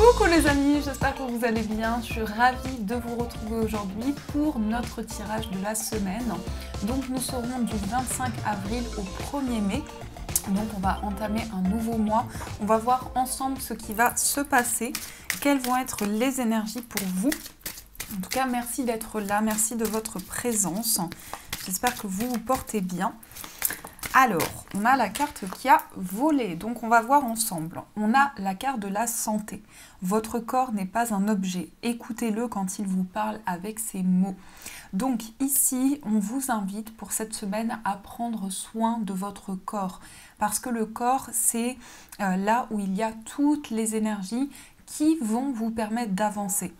Coucou les amis, j'espère que vous allez bien. Je suis ravie de vous retrouver aujourd'hui pour notre tirage de la semaine. Donc nous serons du 25 avril au 1er mai. Donc on va entamer un nouveau mois. On va voir ensemble ce qui va se passer, quelles vont être les énergies pour vous. En tout cas, merci d'être là, merci de votre présence. J'espère que vous vous portez bien. Alors, on a la carte qui a volé, donc on va voir ensemble. On a la carte de la santé. Votre corps n'est pas un objet. Écoutez-le quand il vous parle avec ses mots. Donc ici, on vous invite pour cette semaine à prendre soin de votre corps. Parce que le corps, c'est là où il y a toutes les énergies qui vont vous permettre d'avancer.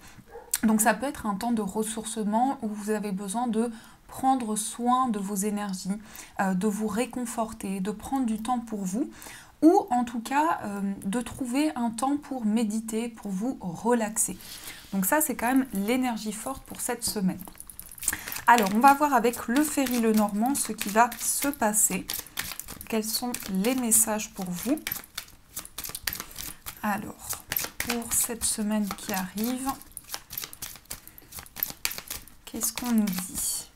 Donc ça peut être un temps de ressourcement où vous avez besoin de prendre soin de vos énergies, de vous réconforter, de prendre du temps pour vous, ou en tout cas de trouver un temps pour méditer, pour vous relaxer. Donc ça, c'est quand même l'énergie forte pour cette semaine. Alors, on va voir avec le Ferry Lenormand ce qui va se passer. Quels sont les messages pour vous? Alors, pour cette semaine qui arrive, qu'est-ce qu'on nous dit?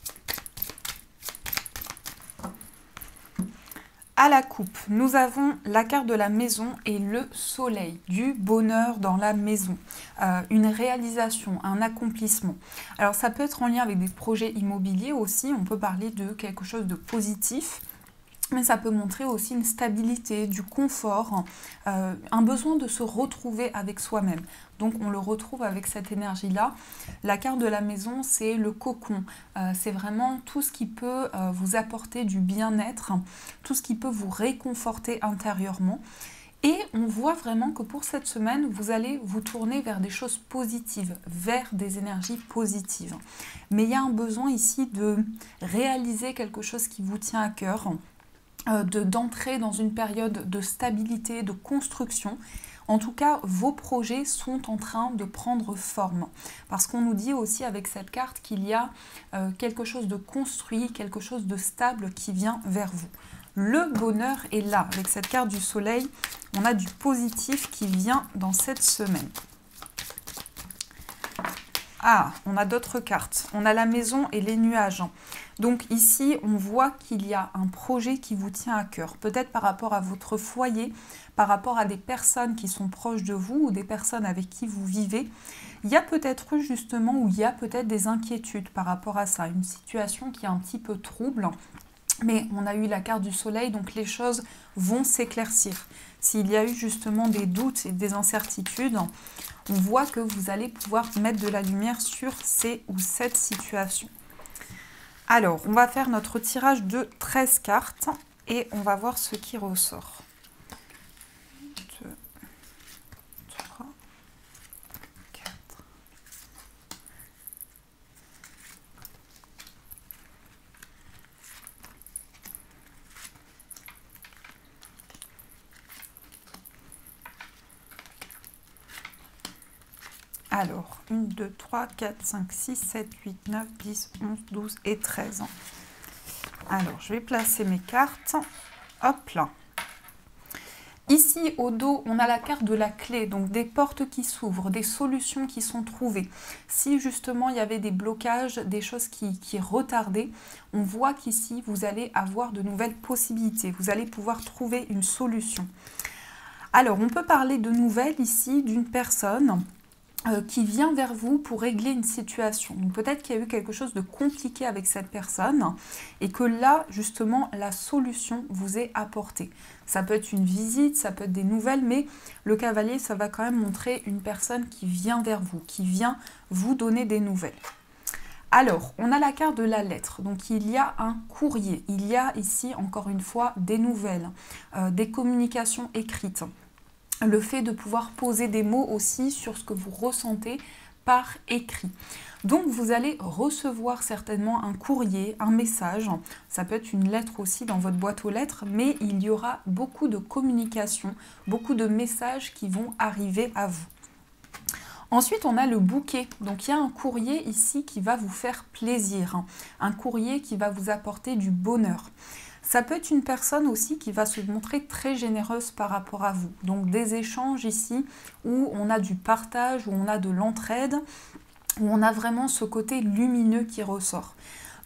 À la coupe, nous avons la carte de la maison et le soleil, du bonheur dans la maison, une réalisation, un accomplissement. Alors ça peut être en lien avec des projets immobiliers aussi, on peut parler de quelque chose de positif, mais ça peut montrer aussi une stabilité, du confort, un besoin de se retrouver avec soi-même. Donc on le retrouve avec cette énergie-là. La carte de la maison, c'est le cocon. C'est vraiment tout ce qui peut vous apporter du bien-être, tout ce qui peut vous réconforter intérieurement. Et on voit vraiment que pour cette semaine, vous allez vous tourner vers des choses positives, vers des énergies positives. Mais il y a un besoin ici de réaliser quelque chose qui vous tient à cœur, d'entrer dans une période de stabilité, de construction. En tout cas, vos projets sont en train de prendre forme. Parce qu'on nous dit aussi avec cette carte qu'il y a quelque chose de construit, quelque chose de stable qui vient vers vous. Le bonheur est là. Avec cette carte du soleil, on a du positif qui vient dans cette semaine. Ah, on a d'autres cartes. On a la maison et les nuages. Donc ici, on voit qu'il y a un projet qui vous tient à cœur. Peut-être par rapport à votre foyer, par rapport à des personnes qui sont proches de vous ou des personnes avec qui vous vivez. Il y a peut-être justement, ou il y a peut-être des inquiétudes par rapport à ça. Une situation qui est un petit peu trouble. Mais on a eu la carte du soleil, donc les choses vont s'éclaircir. S'il y a eu justement des doutes et des incertitudes, on voit que vous allez pouvoir mettre de la lumière sur ces ou cette situation. Alors, on va faire notre tirage de 13 cartes et on va voir ce qui ressort. 2, 3, 4. Alors, 1, 2, 3, 4, 5, 6, 7, 8, 9, 10, 11, 12 et 13. Alors, je vais placer mes cartes. Hop là. Ici, au dos, on a la carte de la clé, donc des portes qui s'ouvrent, des solutions qui sont trouvées. Si justement il y avait des blocages, des choses qui retardaient, on voit qu'ici, vous allez avoir de nouvelles possibilités. Vous allez pouvoir trouver une solution. Alors, on peut parler de nouvelles ici d'une personne qui vient vers vous pour régler une situation. Donc peut-être qu'il y a eu quelque chose de compliqué avec cette personne et que là, justement, la solution vous est apportée. Ça peut être une visite, ça peut être des nouvelles, mais le cavalier, ça va quand même montrer une personne qui vient vers vous, qui vient vous donner des nouvelles. Alors, on a la carte de la lettre, donc il y a un courrier, il y a ici, encore une fois, des nouvelles, des communications écrites. Le fait de pouvoir poser des mots aussi sur ce que vous ressentez par écrit. Donc vous allez recevoir certainement un courrier, un message, ça peut être une lettre aussi dans votre boîte aux lettres, mais il y aura beaucoup de communication, beaucoup de messages qui vont arriver à vous. Ensuite, on a le bouquet. Donc, il y a un courrier ici qui va vous faire plaisir. Un courrier qui va vous apporter du bonheur. Ça peut être une personne aussi qui va se montrer très généreuse par rapport à vous. Donc des échanges ici où on a du partage, où on a de l'entraide, où on a vraiment ce côté lumineux qui ressort.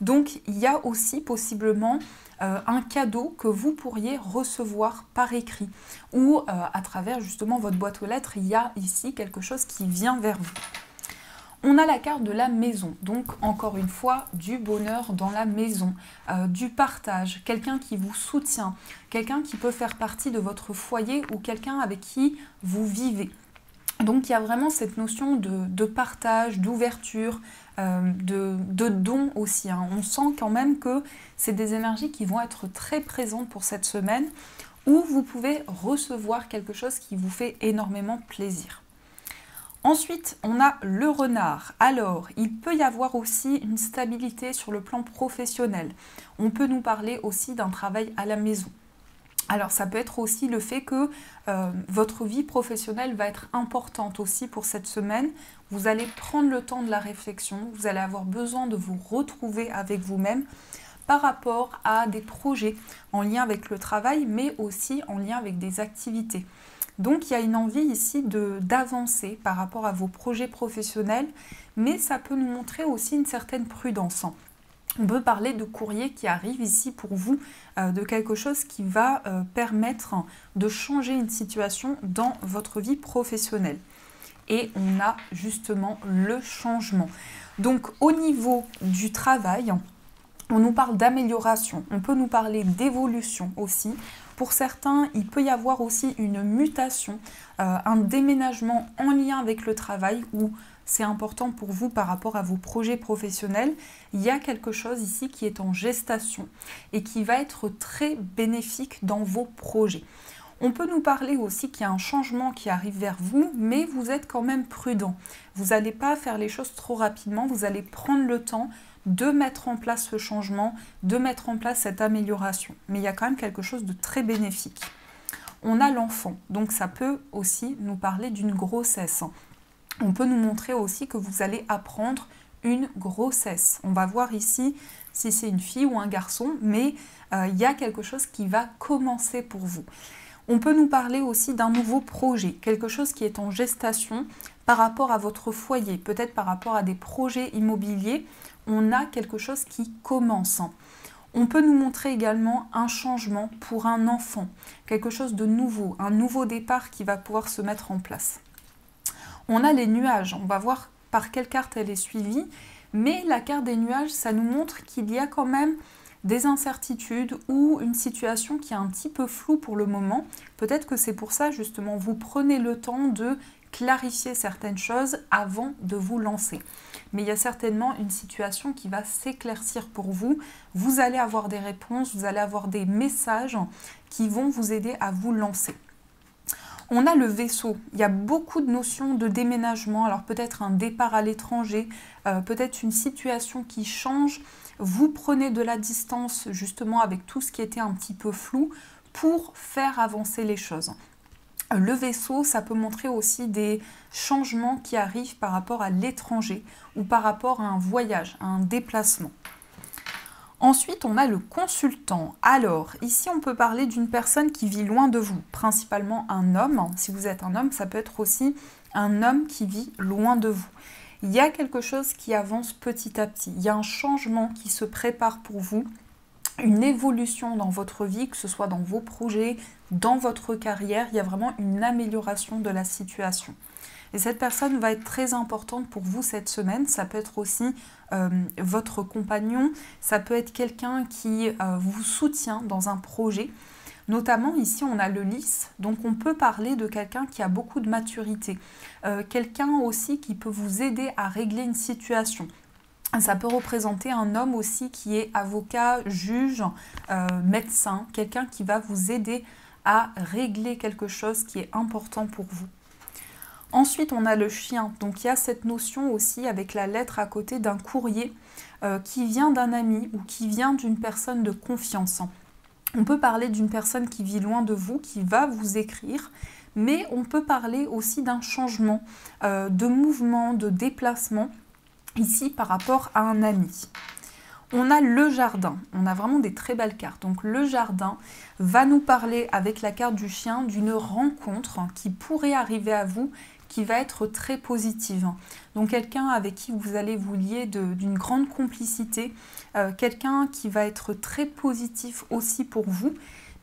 Donc il y a aussi possiblement un cadeau que vous pourriez recevoir par écrit ou à travers justement votre boîte aux lettres, il y a ici quelque chose qui vient vers vous. On a la carte de la maison, donc encore une fois, du bonheur dans la maison, du partage, quelqu'un qui vous soutient, quelqu'un qui peut faire partie de votre foyer ou quelqu'un avec qui vous vivez. Donc il y a vraiment cette notion de partage, d'ouverture, de don aussi. Hein. On sent quand même que c'est des énergies qui vont être très présentes pour cette semaine où vous pouvez recevoir quelque chose qui vous fait énormément plaisir. Ensuite, on a le renard. Alors, il peut y avoir aussi une stabilité sur le plan professionnel. On peut nous parler aussi d'un travail à la maison. Alors, ça peut être aussi le fait que votre vie professionnelle va être importante aussi pour cette semaine. Vous allez prendre le temps de la réflexion, vous allez avoir besoin de vous retrouver avec vous-même par rapport à des projets en lien avec le travail, mais aussi en lien avec des activités. Donc il y a une envie ici d'avancer par rapport à vos projets professionnels, mais ça peut nous montrer aussi une certaine prudence. On peut parler de courrier qui arrive ici pour vous, de quelque chose qui va permettre de changer une situation dans votre vie professionnelle. Et on a justement le changement. Donc au niveau du travail, on nous parle d'amélioration, on peut nous parler d'évolution aussi. Pour certains, il peut y avoir aussi une mutation, un déménagement en lien avec le travail où c'est important pour vous par rapport à vos projets professionnels. Il y a quelque chose ici qui est en gestation et qui va être très bénéfique dans vos projets. On peut nous parler aussi qu'il y a un changement qui arrive vers vous, mais vous êtes quand même prudent. Vous n'allez pas faire les choses trop rapidement, vous allez prendre le temps de mettre en place ce changement, de mettre en place cette amélioration. Mais il y a quand même quelque chose de très bénéfique. On a l'enfant, donc ça peut aussi nous parler d'une grossesse. On peut nous montrer aussi que vous allez apprendre une grossesse. On va voir ici si c'est une fille ou un garçon, mais il y a quelque chose qui va commencer pour vous. On peut nous parler aussi d'un nouveau projet, quelque chose qui est en gestation par rapport à votre foyer, peut-être par rapport à des projets immobiliers. On a quelque chose qui commence. On peut nous montrer également un changement pour un enfant, quelque chose de nouveau, un nouveau départ qui va pouvoir se mettre en place. On a les nuages, on va voir par quelle carte elle est suivie, mais la carte des nuages, ça nous montre qu'il y a quand même des incertitudes ou une situation qui est un petit peu floue pour le moment. Peut-être que c'est pour ça justement, vous prenez le temps de clarifier certaines choses avant de vous lancer. Mais il y a certainement une situation qui va s'éclaircir pour vous. Vous allez avoir des réponses, vous allez avoir des messages qui vont vous aider à vous lancer. On a le vaisseau, il y a beaucoup de notions de déménagement, alors peut-être un départ à l'étranger, peut-être une situation qui change. Vous prenez de la distance justement avec tout ce qui était un petit peu flou pour faire avancer les choses. Le vaisseau, ça peut montrer aussi des changements qui arrivent par rapport à l'étranger ou par rapport à un voyage, à un déplacement. Ensuite, on a le consultant. Alors, ici, on peut parler d'une personne qui vit loin de vous, principalement un homme. Si vous êtes un homme, ça peut être aussi un homme qui vit loin de vous. Il y a quelque chose qui avance petit à petit. Il y a un changement qui se prépare pour vous, une évolution dans votre vie, que ce soit dans vos projets, dans votre carrière. Il y a vraiment une amélioration de la situation. Et cette personne va être très importante pour vous cette semaine. Ça peut être aussi votre compagnon, ça peut être quelqu'un qui vous soutient dans un projet. Notamment ici on a le lys, donc on peut parler de quelqu'un qui a beaucoup de maturité. Quelqu'un aussi qui peut vous aider à régler une situation. Ça peut représenter un homme aussi qui est avocat, juge, médecin, quelqu'un qui va vous aider à régler quelque chose qui est important pour vous. Ensuite, on a le chien. Donc, il y a cette notion aussi avec la lettre à côté d'un courrier qui vient d'un ami ou qui vient d'une personne de confiance. On peut parler d'une personne qui vit loin de vous, qui va vous écrire, mais on peut parler aussi d'un changement, de mouvement, de déplacement, ici par rapport à un ami. On a le jardin, on a vraiment des très belles cartes. Donc le jardin va nous parler avec la carte du chien d'une rencontre qui pourrait arriver à vous, qui va être très positive. Donc quelqu'un avec qui vous allez vous lier d'une grande complicité, quelqu'un qui va être très positif aussi pour vous,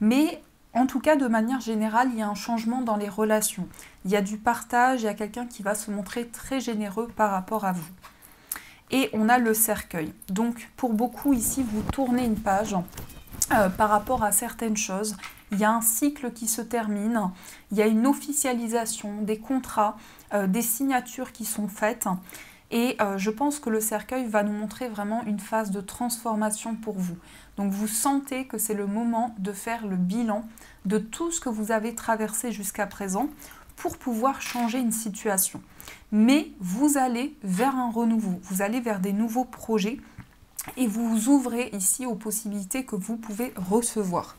mais en tout cas de manière générale, il y a un changement dans les relations. Il y a du partage, il y a quelqu'un qui va se montrer très généreux par rapport à vous. Et on a le cercueil. Donc pour beaucoup ici, vous tournez une page par rapport à certaines choses. Il y a un cycle qui se termine, il y a une officialisation, des contrats, des signatures qui sont faites. Et je pense que le cercueil va nous montrer vraiment une phase de transformation pour vous. Donc vous sentez que c'est le moment de faire le bilan de tout ce que vous avez traversé jusqu'à présent pour pouvoir changer une situation. Mais vous allez vers un renouveau, vous allez vers des nouveaux projets et vous vous ouvrez ici aux possibilités que vous pouvez recevoir.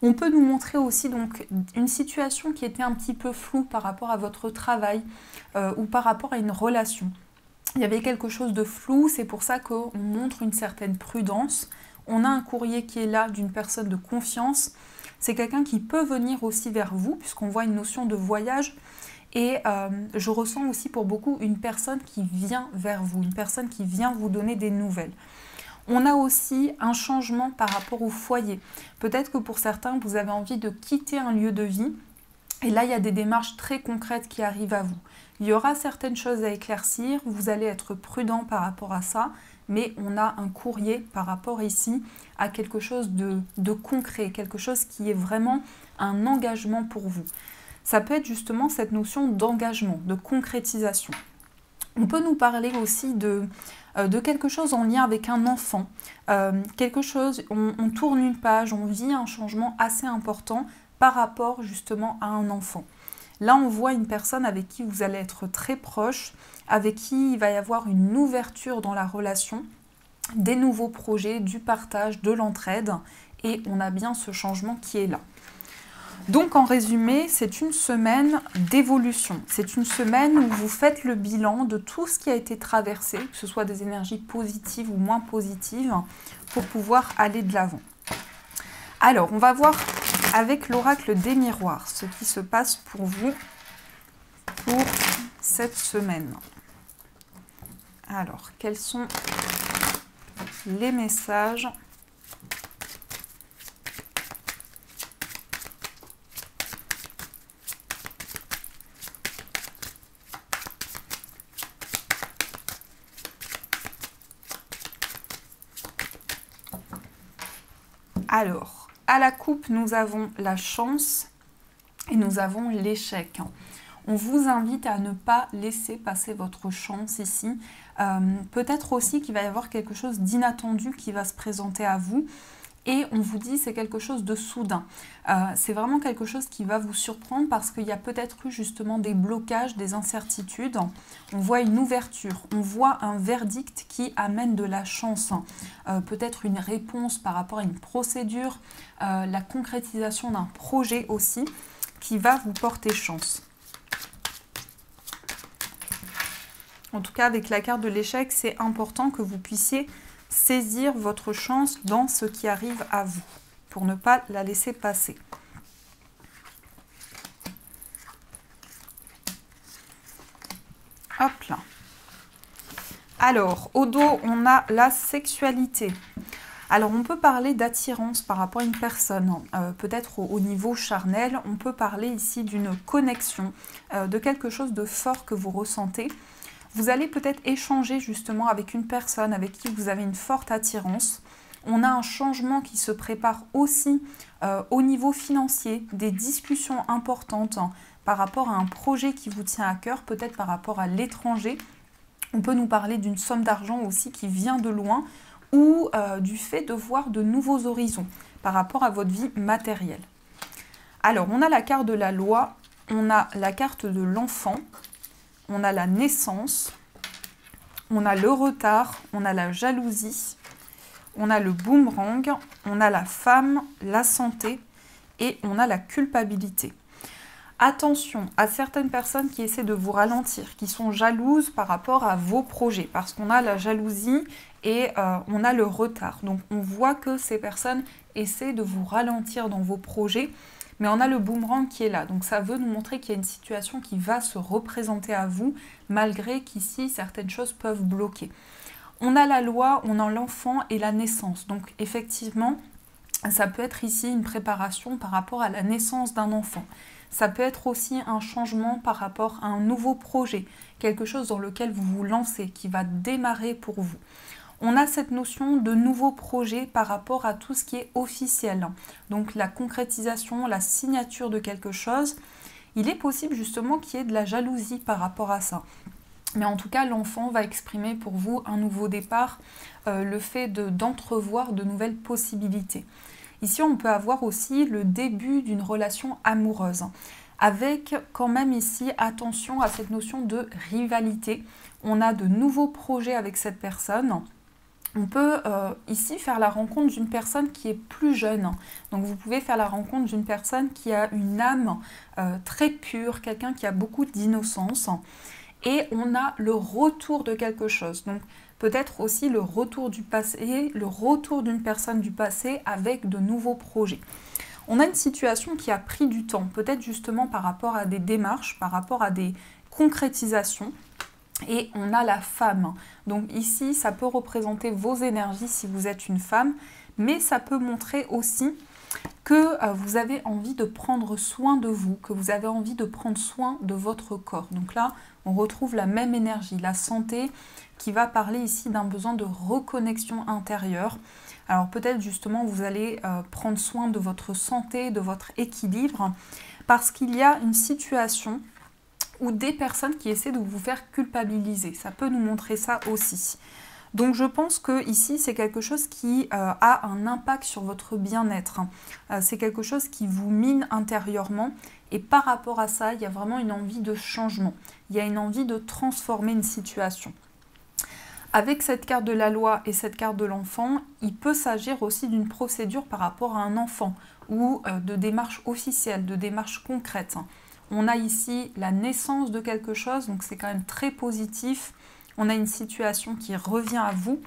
On peut nous montrer aussi donc une situation qui était un petit peu floue par rapport à votre travail ou par rapport à une relation. Il y avait quelque chose de flou, c'est pour ça qu'on montre une certaine prudence. On a un courrier qui est là d'une personne de confiance. C'est quelqu'un qui peut venir aussi vers vous, puisqu'on voit une notion de voyage. Et je ressens aussi pour beaucoup une personne qui vient vers vous, une personne qui vient vous donner des nouvelles. On a aussi un changement par rapport au foyer. Peut-être que pour certains, vous avez envie de quitter un lieu de vie. Et là, il y a des démarches très concrètes qui arrivent à vous. Il y aura certaines choses à éclaircir, vous allez être prudent par rapport à ça, mais on a un courrier par rapport ici à quelque chose de concret, quelque chose qui est vraiment un engagement pour vous. Ça peut être justement cette notion d'engagement, de concrétisation. On peut nous parler aussi de quelque chose en lien avec un enfant, quelque chose, on tourne une page, on vit un changement assez important par rapport justement à un enfant. Là, on voit une personne avec qui vous allez être très proche, avec qui il va y avoir une ouverture dans la relation, des nouveaux projets, du partage, de l'entraide, et on a bien ce changement qui est là. Donc en résumé, c'est une semaine d'évolution. C'est une semaine où vous faites le bilan de tout ce qui a été traversé, que ce soit des énergies positives ou moins positives, pour pouvoir aller de l'avant. Alors, on va voir avec l'oracle des miroirs ce qui se passe pour vous pour cette semaine. Alors, quels sont les messages ? Alors, à la coupe, nous avons la chance et nous avons l'échec. On vous invite à ne pas laisser passer votre chance ici. Peut-être aussi qu'il va y avoir quelque chose d'inattendu qui va se présenter à vous. Et on vous dit c'est quelque chose de soudain. C'est vraiment quelque chose qui va vous surprendre parce qu'il y a peut-être eu justement des blocages, des incertitudes. On voit une ouverture, on voit un verdict qui amène de la chance. Peut-être une réponse par rapport à une procédure, la concrétisation d'un projet aussi qui va vous porter chance. En tout cas, avec la carte de l'échec, c'est important que vous puissiez saisir votre chance dans ce qui arrive à vous, pour ne pas la laisser passer. Hop là. Alors, au dos, on a la sexualité. Alors, on peut parler d'attirance par rapport à une personne, peut-être au niveau charnel. On peut parler ici d'une connexion, de quelque chose de fort que vous ressentez. Vous allez peut-être échanger justement avec une personne avec qui vous avez une forte attirance. On a un changement qui se prépare aussi au niveau financier, des discussions importantes par rapport à un projet qui vous tient à cœur, peut-être par rapport à l'étranger. On peut nous parler d'une somme d'argent aussi qui vient de loin ou du fait de voir de nouveaux horizons par rapport à votre vie matérielle. Alors, on a la carte de la loi, on a la carte de l'enfant, on a la naissance, on a le retard, on a la jalousie, on a le boomerang, on a la femme, la santé et on a la culpabilité. Attention à certaines personnes qui essaient de vous ralentir, qui sont jalouses par rapport à vos projets, parce qu'on a la jalousie et on a le retard. Donc on voit que ces personnes essaient de vous ralentir dans vos projets, mais on a le boomerang qui est là. Donc ça veut nous montrer qu'il y a une situation qui va se représenter à vous, malgré qu'ici certaines choses peuvent bloquer. On a la loi, on a l'enfant et la naissance. Donc effectivement, ça peut être ici une préparation par rapport à la naissance d'un enfant. Ça peut être aussi un changement par rapport à un nouveau projet, quelque chose dans lequel vous vous lancez, qui va démarrer pour vous. On a cette notion de nouveau projet par rapport à tout ce qui est officiel. Donc la concrétisation, la signature de quelque chose. Il est possible justement qu'il y ait de la jalousie par rapport à ça. Mais en tout cas, l'enfant va exprimer pour vous un nouveau départ, le fait d'entrevoir de nouvelles possibilités. Ici, on peut avoir aussi le début d'une relation amoureuse, avec quand même ici, attention à cette notion de rivalité. On a de nouveaux projets avec cette personne. On peut ici faire la rencontre d'une personne qui est plus jeune. Donc vous pouvez faire la rencontre d'une personne qui a une âme très pure, quelqu'un qui a beaucoup d'innocence. Et on a le retour de quelque chose. Donc peut-être aussi le retour du passé, le retour d'une personne du passé avec de nouveaux projets. On a une situation qui a pris du temps, peut-être justement par rapport à des démarches, par rapport à des concrétisations. Et on a la femme. Donc ici, ça peut représenter vos énergies si vous êtes une femme, mais ça peut montrer aussi que vous avez envie de prendre soin de vous, que vous avez envie de prendre soin de votre corps. Donc là, on retrouve la même énergie, la santé, qui va parler ici d'un besoin de reconnexion intérieure. Alors peut-être justement vous allez prendre soin de votre santé, de votre équilibre, parce qu'il y a une situation ou des personnes qui essaient de vous faire culpabiliser. Ça peut nous montrer ça aussi. Donc je pense que ici c'est quelque chose qui a un impact sur votre bien-être. C'est quelque chose qui vous mine intérieurement et par rapport à ça, il y a vraiment une envie de changement. Il y a une envie de transformer une situation. Avec cette carte de la loi et cette carte de l'enfant, il peut s'agir aussi d'une procédure par rapport à un enfant ou de démarches officielles, de démarches concrètes. On a ici la naissance de quelque chose, donc c'est quand même très positif. On a une situation qui revient à vous.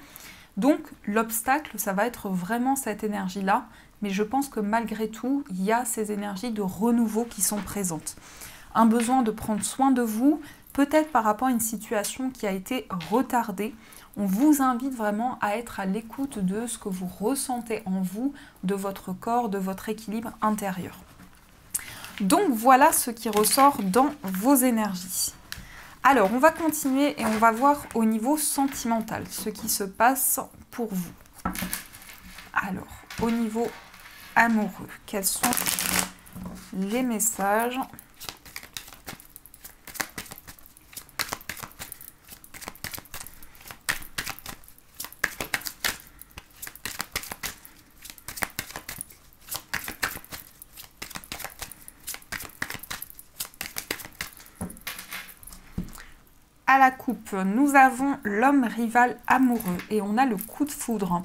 Donc l'obstacle, ça va être vraiment cette énergie-là. Mais je pense que malgré tout, il y a ces énergies de renouveau qui sont présentes. Un besoin de prendre soin de vous, peut-être par rapport à une situation qui a été retardée. On vous invite vraiment à être à l'écoute de ce que vous ressentez en vous, de votre corps, de votre équilibre intérieur. Donc voilà ce qui ressort dans vos énergies. Alors, on va continuer et on va voir au niveau sentimental ce qui se passe pour vous. Alors, au niveau amoureux, quels sont les messages ? À la coupe, nous avons l'homme rival amoureux et on a le coup de foudre.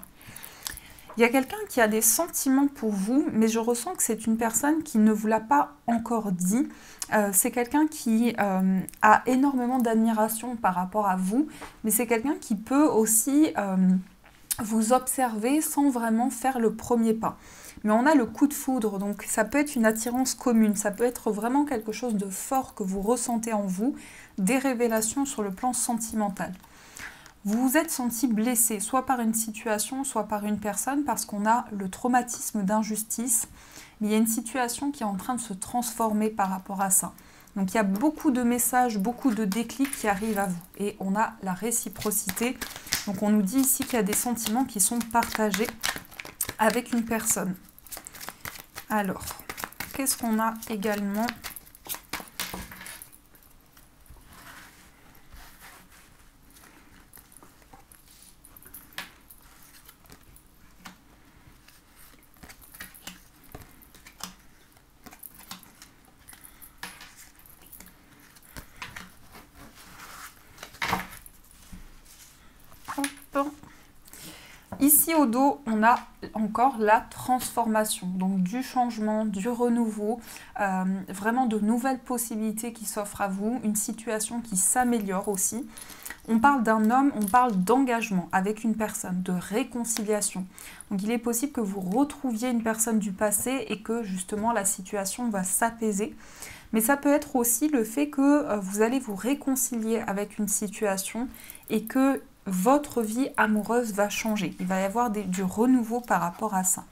Il y a quelqu'un qui a des sentiments pour vous, mais je ressens que c'est une personne qui ne vous l'a pas encore dit. C'est quelqu'un qui a énormément d'admiration par rapport à vous, mais c'est quelqu'un qui peut aussi vous observer sans vraiment faire le premier pas. Mais on a le coup de foudre, donc ça peut être une attirance commune, ça peut être vraiment quelque chose de fort que vous ressentez en vous, des révélations sur le plan sentimental. Vous vous êtes senti blessé, soit par une situation, soit par une personne, parce qu'on a le traumatisme d'injustice, mais il y a une situation qui est en train de se transformer par rapport à ça. Donc il y a beaucoup de messages, beaucoup de déclics qui arrivent à vous, et on a la réciprocité. Donc on nous dit ici qu'il y a des sentiments qui sont partagés avec une personne. Alors, qu'est-ce qu'on a également ? Ici au dos, on a encore la transformation, donc du changement, du renouveau, vraiment de nouvelles possibilités qui s'offrent à vous, une situation qui s'améliore aussi. On parle d'un homme, on parle d'engagement avec une personne, de réconciliation. Donc il est possible que vous retrouviez une personne du passé et que justement la situation va s'apaiser. Mais ça peut être aussi le fait que vous allez vous réconcilier avec une situation et que votre vie amoureuse va changer. Il va y avoir du renouveau par rapport à ça.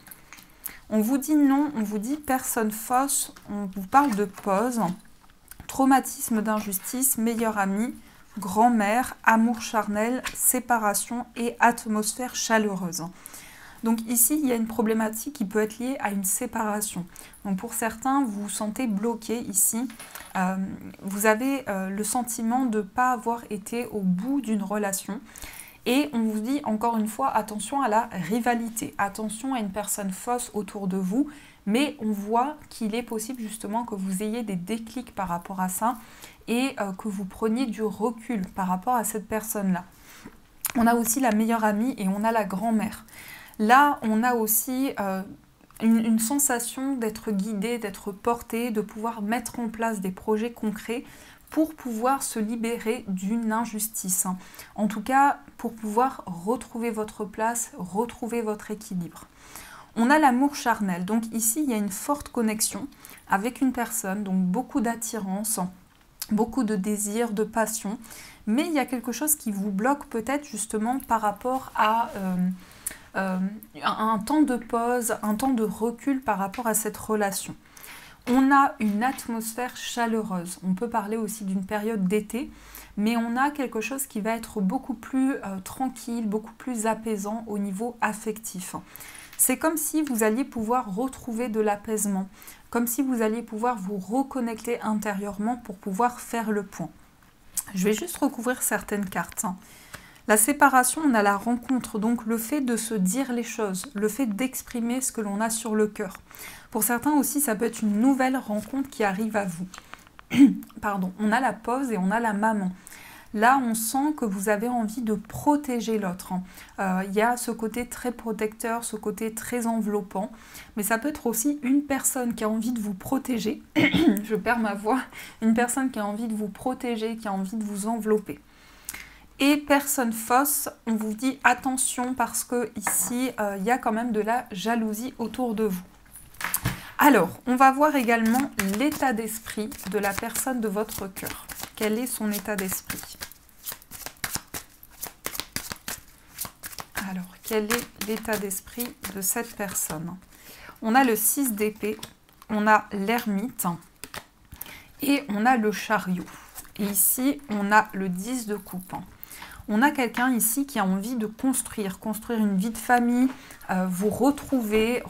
On vous dit non, on vous dit personne fausse, on vous parle de pause, traumatisme d'injustice, meilleur ami, grand-mère, amour charnel, séparation et atmosphère chaleureuse. Donc ici, il y a une problématique qui peut être liée à une séparation. Donc pour certains, vous vous sentez bloqué ici. Vous avez le sentiment de ne pas avoir été au bout d'une relation. Et on vous dit encore une fois, attention à la rivalité, attention à une personne fausse autour de vous. Mais on voit qu'il est possible justement que vous ayez des déclics par rapport à ça et que vous preniez du recul par rapport à cette personne-là. On a aussi la meilleure amie et on a la grand-mère. Là, on a aussi une sensation d'être guidé, d'être porté, de pouvoir mettre en place des projets concrets pour pouvoir se libérer d'une injustice. En tout cas, pour pouvoir retrouver votre place, retrouver votre équilibre. On a l'amour charnel. Donc ici, il y a une forte connexion avec une personne, donc beaucoup d'attirance, beaucoup de désir, de passion. Mais il y a quelque chose qui vous bloque peut-être justement par rapport à un temps de pause, un temps de recul par rapport à cette relation. On a une atmosphère chaleureuse. On peut parler aussi d'une période d'été, mais on a quelque chose qui va être beaucoup plus tranquille, beaucoup plus apaisant au niveau affectif. C'est comme si vous alliez pouvoir retrouver de l'apaisement, comme si vous alliez pouvoir vous reconnecter intérieurement pour pouvoir faire le point. Je vais juste recouvrir certaines cartes. La séparation, on a la rencontre, donc le fait de se dire les choses, le fait d'exprimer ce que l'on a sur le cœur. Pour certains aussi, ça peut être une nouvelle rencontre qui arrive à vous. Pardon, on a la pause et on a la maman. Là, on sent que vous avez envie de protéger l'autre. Il y a ce côté très protecteur, ce côté très enveloppant. Mais ça peut être aussi une personne qui a envie de vous protéger. Je perds ma voix. Une personne qui a envie de vous protéger, qui a envie de vous envelopper. Et personne fausse, on vous dit attention parce que ici, il y a quand même de la jalousie autour de vous. Alors, on va voir également l'état d'esprit de la personne de votre cœur. Quel est son état d'esprit? Alors, quel est l'état d'esprit de cette personne? On a le 6 d'épée, on a l'ermite et on a le chariot. Et ici, on a le 10 de coupe. On a quelqu'un ici qui a envie de construire une vie de famille, vous retrouver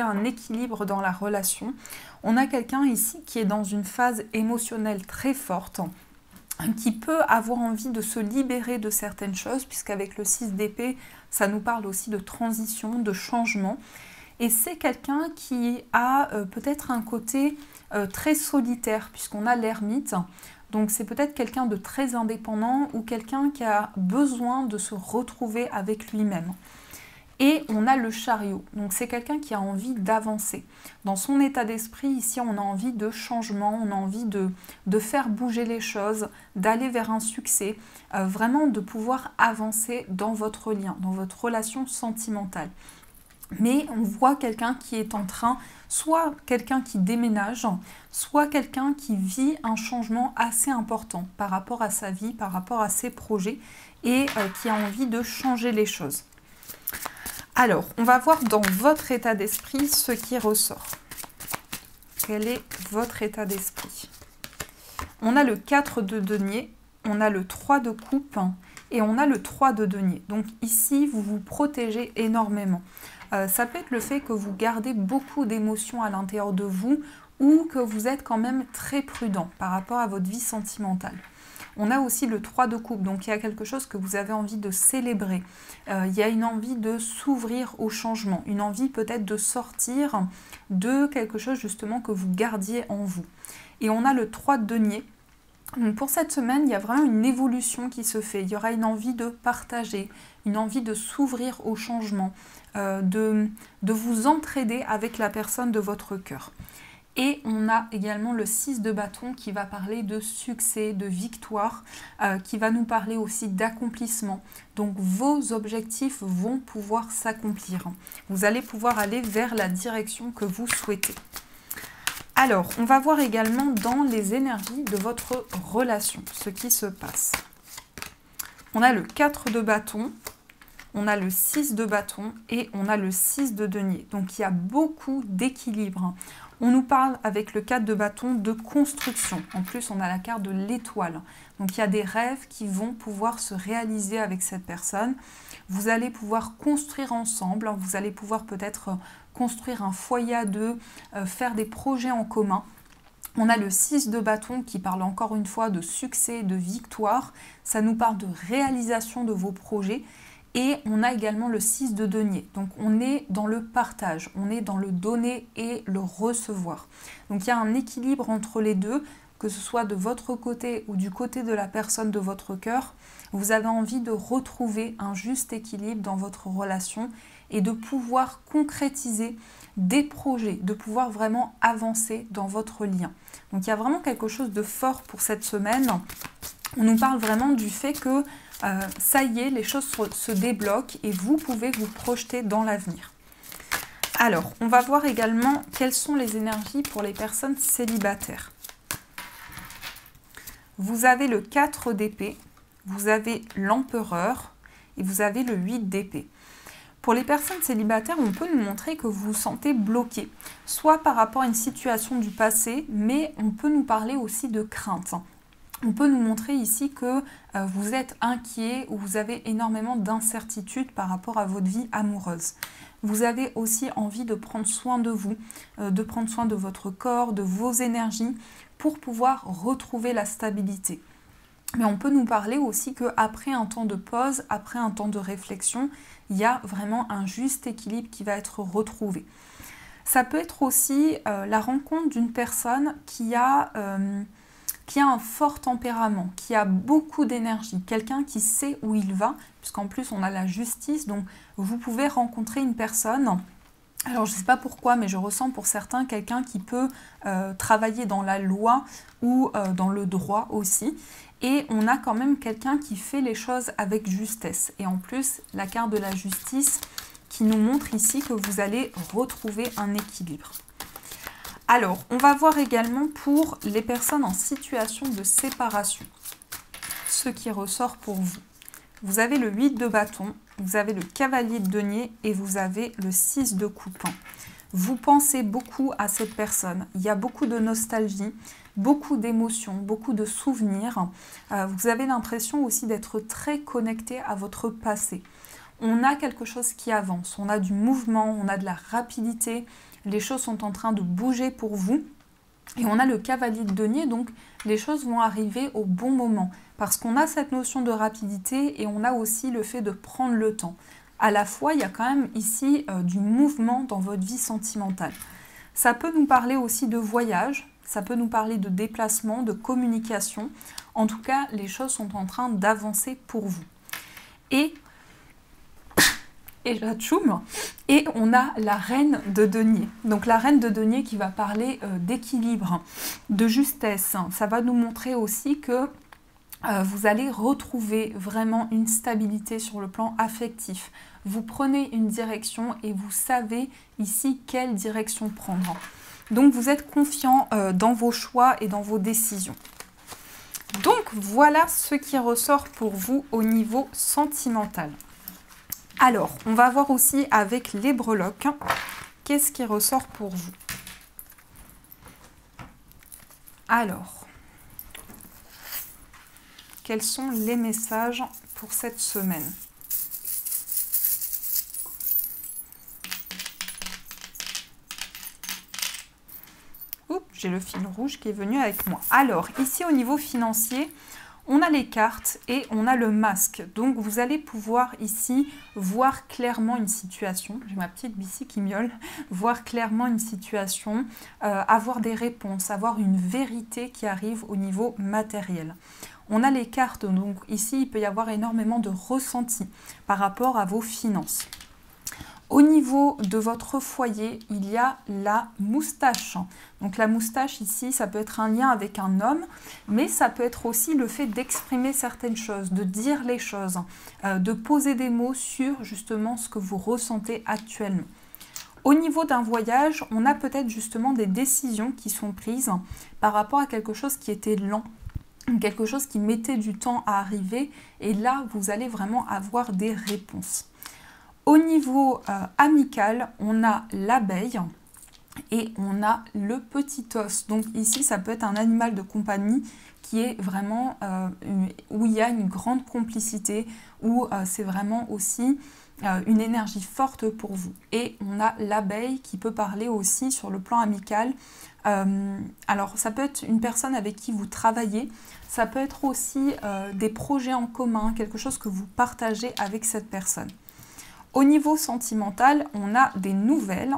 un équilibre dans la relation. On a quelqu'un ici qui est dans une phase émotionnelle très forte, qui peut avoir envie de se libérer de certaines choses, puisqu'avec le 6 d'épée, ça nous parle aussi de transition, de changement. Et c'est quelqu'un qui a peut-être un côté très solitaire, puisqu'on a l'ermite. Donc c'est peut-être quelqu'un de très indépendant ou quelqu'un qui a besoin de se retrouver avec lui-même. Et on a le chariot, donc c'est quelqu'un qui a envie d'avancer. Dans son état d'esprit, ici, on a envie de changement, on a envie de faire bouger les choses, d'aller vers un succès, vraiment de pouvoir avancer dans votre lien, dans votre relation sentimentale. Mais on voit quelqu'un qui est en train, soit quelqu'un qui déménage, soit quelqu'un qui vit un changement assez important par rapport à sa vie, par rapport à ses projets et qui a envie de changer les choses. Alors, on va voir dans votre état d'esprit ce qui ressort. Quel est votre état d'esprit? On a le 4 de denier, on a le 3 de coupe et on a le 3 de denier. Donc ici, vous vous protégez énormément. Ça peut être le fait que vous gardez beaucoup d'émotions à l'intérieur de vous ou que vous êtes quand même très prudent par rapport à votre vie sentimentale. On a aussi le 3 de coupe, donc il y a quelque chose que vous avez envie de célébrer. Il y a une envie de s'ouvrir au changement, une envie peut-être de sortir de quelque chose justement que vous gardiez en vous. Et on a le 3 de denier. Donc pour cette semaine, il y a vraiment une évolution qui se fait. Il y aura une envie de partager, une envie de s'ouvrir au changement, de vous entraider avec la personne de votre cœur. Et on a également le 6 de bâton qui va parler de succès, de victoire, qui va nous parler aussi d'accomplissement. Donc vos objectifs vont pouvoir s'accomplir. Vous allez pouvoir aller vers la direction que vous souhaitez. Alors, on va voir également dans les énergies de votre relation, ce qui se passe. On a le 4 de bâton, on a le 6 de bâton et on a le 6 de denier. Donc il y a beaucoup d'équilibre. On nous parle avec le 4 de bâton de construction. En plus, on a la carte de l'étoile. Donc il y a des rêves qui vont pouvoir se réaliser avec cette personne. Vous allez pouvoir construire ensemble. Vous allez pouvoir peut-être construire un foyer à deux, faire des projets en commun. On a le 6 de bâton qui parle encore une fois de succès, de victoire. Ça nous parle de réalisation de vos projets. Et on a également le 6 de denier. Donc on est dans le partage, on est dans le donner et le recevoir. Donc il y a un équilibre entre les deux, que ce soit de votre côté ou du côté de la personne de votre cœur. Vous avez envie de retrouver un juste équilibre dans votre relation et de pouvoir concrétiser des projets, de pouvoir vraiment avancer dans votre lien. Donc il y a vraiment quelque chose de fort pour cette semaine. On nous parle vraiment du fait que ça y est, les choses se débloquent et vous pouvez vous projeter dans l'avenir. Alors, on va voir également quelles sont les énergies pour les personnes célibataires. Vous avez le 4 d'épée, vous avez l'empereur et vous avez le 8 d'épée. Pour les personnes célibataires, on peut nous montrer que vous vous sentez bloqué, soit par rapport à une situation du passé, mais on peut nous parler aussi de crainte. On peut nous montrer ici que vous êtes inquiet ou vous avez énormément d'incertitudes par rapport à votre vie amoureuse. Vous avez aussi envie de prendre soin de vous, de prendre soin de votre corps, de vos énergies pour pouvoir retrouver la stabilité. Mais on peut nous parler aussi qu'après un temps de pause, après un temps de réflexion, il y a vraiment un juste équilibre qui va être retrouvé. Ça peut être aussi la rencontre d'une personne qui a un fort tempérament, qui a beaucoup d'énergie, quelqu'un qui sait où il va, puisqu'en plus on a la justice, donc vous pouvez rencontrer une personne, alors je ne sais pas pourquoi, mais je ressens pour certains quelqu'un qui peut travailler dans la loi ou dans le droit aussi, et on a quand même quelqu'un qui fait les choses avec justesse, et en plus la carte de la justice qui nous montre ici que vous allez retrouver un équilibre. Alors, on va voir également pour les personnes en situation de séparation, ce qui ressort pour vous. Vous avez le 8 de bâton, vous avez le cavalier de denier et vous avez le 6 de coupe. Vous pensez beaucoup à cette personne, il y a beaucoup de nostalgie, beaucoup d'émotions, beaucoup de souvenirs. Vous avez l'impression aussi d'être très connecté à votre passé. On a quelque chose qui avance, on a du mouvement, on a de la rapidité. Les choses sont en train de bouger pour vous. Et on a le cavalier de denier, donc les choses vont arriver au bon moment. Parce qu'on a cette notion de rapidité et on a aussi le fait de prendre le temps. À la fois, il y a quand même ici du mouvement dans votre vie sentimentale. Ça peut nous parler aussi de voyage, ça peut nous parler de déplacement, de communication. En tout cas, les choses sont en train d'avancer pour vous. Et on a la reine de denier. Donc la reine de denier qui va parler d'équilibre, de justesse. Ça va nous montrer aussi que vous allez retrouver vraiment une stabilité sur le plan affectif. Vous prenez une direction et vous savez ici quelle direction prendre. Donc vous êtes confiant dans vos choix et dans vos décisions. Donc voilà ce qui ressort pour vous au niveau sentimental. Alors, on va voir aussi avec les breloques, qu'est-ce qui ressort pour vous? Alors, quels sont les messages pour cette semaine? Oups, j'ai le fil rouge qui est venu avec moi. Alors, ici au niveau financier, On a les cartes et on a le masque. Donc vous allez pouvoir ici voir clairement une situation. J'ai ma petite bici qui miaule. Voir clairement une situation, avoir des réponses, avoir une vérité qui arrive au niveau matériel. On a les cartes, donc ici il peut y avoir énormément de ressenti par rapport à vos finances. Au niveau de votre foyer, il y a la moustache. Donc la moustache ici, ça peut être un lien avec un homme, mais ça peut être aussi le fait d'exprimer certaines choses, de dire les choses, de poser des mots sur justement ce que vous ressentez actuellement. Au niveau d'un voyage, on a peut-être justement des décisions qui sont prises par rapport à quelque chose qui était lent, quelque chose qui mettait du temps à arriver, et là, vous allez vraiment avoir des réponses. Au niveau amical, on a l'abeille et on a le petit os. Donc ici, ça peut être un animal de compagnie qui est vraiment où il y a une grande complicité, où c'est vraiment aussi une énergie forte pour vous. Et on a l'abeille qui peut parler aussi sur le plan amical. Alors ça peut être une personne avec qui vous travaillez, ça peut être aussi des projets en commun, quelque chose que vous partagez avec cette personne. Au niveau sentimental, on a des nouvelles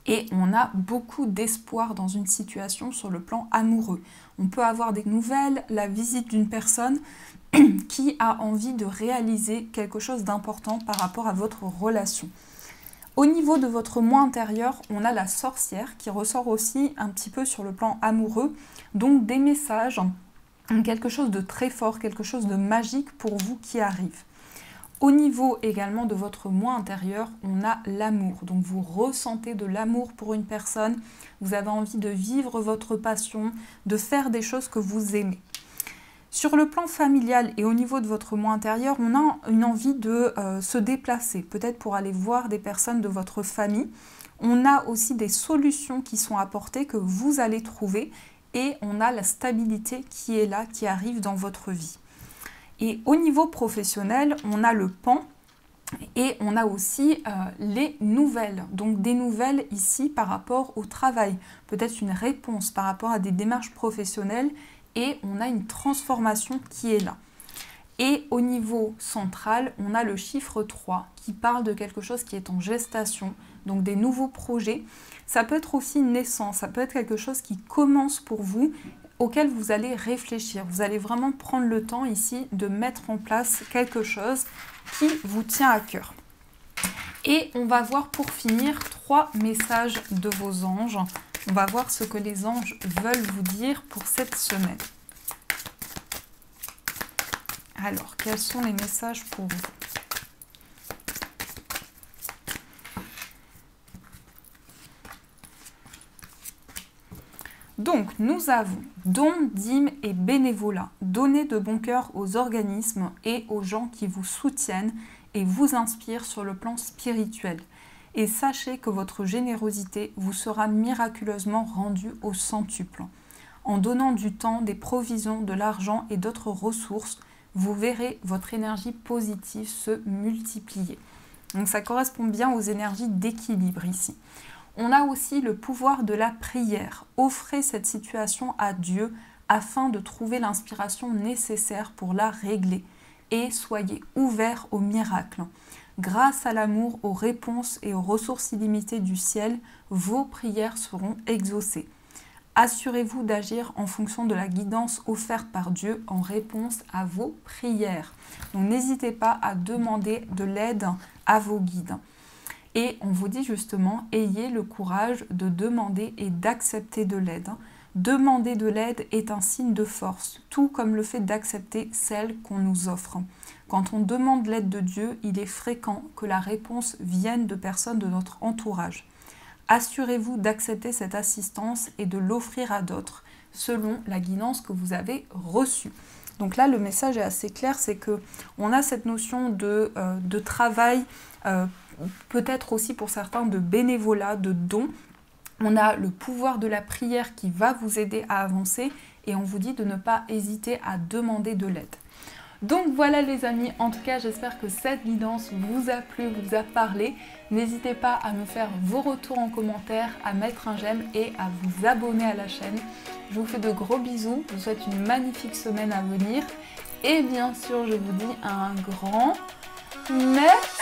et on a beaucoup d'espoir dans une situation sur le plan amoureux. On peut avoir des nouvelles, la visite d'une personne qui a envie de réaliser quelque chose d'important par rapport à votre relation. Au niveau de votre moi intérieur, on a la sorcière qui ressort aussi un petit peu sur le plan amoureux, donc des messages, quelque chose de très fort, quelque chose de magique pour vous qui arrive. Au niveau également de votre moi intérieur, on a l'amour. Donc vous ressentez de l'amour pour une personne, vous avez envie de vivre votre passion, de faire des choses que vous aimez. Sur le plan familial et au niveau de votre moi intérieur, on a une envie de se déplacer, peut-être pour aller voir des personnes de votre famille. On a aussi des solutions qui sont apportées que vous allez trouver et on a la stabilité qui est là, qui arrive dans votre vie. Et au niveau professionnel, on a le pan et on a aussi les nouvelles. Donc des nouvelles ici par rapport au travail. Peut-être une réponse par rapport à des démarches professionnelles et on a une transformation qui est là. Et au niveau central, on a le chiffre 3 qui parle de quelque chose qui est en gestation, donc des nouveaux projets. Ça peut être aussi une naissance, ça peut être quelque chose qui commence pour vous, auquel vous allez réfléchir. Vous allez vraiment prendre le temps ici de mettre en place quelque chose qui vous tient à cœur. Et on va voir pour finir 3 messages de vos anges. On va voir ce que les anges veulent vous dire pour cette semaine. Alors, quels sont les messages pour vous ? Donc, nous avons dons, dîmes et bénévolat. Donnez de bon cœur aux organismes et aux gens qui vous soutiennent et vous inspirent sur le plan spirituel. Et sachez que votre générosité vous sera miraculeusement rendue au centuple. En donnant du temps, des provisions, de l'argent et d'autres ressources, vous verrez votre énergie positive se multiplier. Donc ça correspond bien aux énergies d'équilibre ici. On a aussi le pouvoir de la prière. Offrez cette situation à Dieu afin de trouver l'inspiration nécessaire pour la régler. Et soyez ouverts au miracle. Grâce à l'amour, aux réponses et aux ressources illimitées du ciel, vos prières seront exaucées. Assurez-vous d'agir en fonction de la guidance offerte par Dieu en réponse à vos prières. Donc n'hésitez pas à demander de l'aide à vos guides. Et on vous dit justement, ayez le courage de demander et d'accepter de l'aide. Demander de l'aide est un signe de force, tout comme le fait d'accepter celle qu'on nous offre. Quand on demande l'aide de Dieu, il est fréquent que la réponse vienne de personnes de notre entourage. Assurez-vous d'accepter cette assistance et de l'offrir à d'autres, selon la guidance que vous avez reçue. Donc là, le message est assez clair, c'est qu'on a cette notion de travail, peut-être aussi pour certains de bénévolat, de don. On a le pouvoir de la prière qui va vous aider à avancer et on vous dit de ne pas hésiter à demander de l'aide. Donc voilà les amis, en tout cas j'espère que cette guidance vous a plu, vous a parlé. N'hésitez pas à me faire vos retours en commentaire, à mettre un j'aime et à vous abonner à la chaîne. Je vous fais de gros bisous, je vous souhaite une magnifique semaine à venir. Et bien sûr je vous dis un grand merci.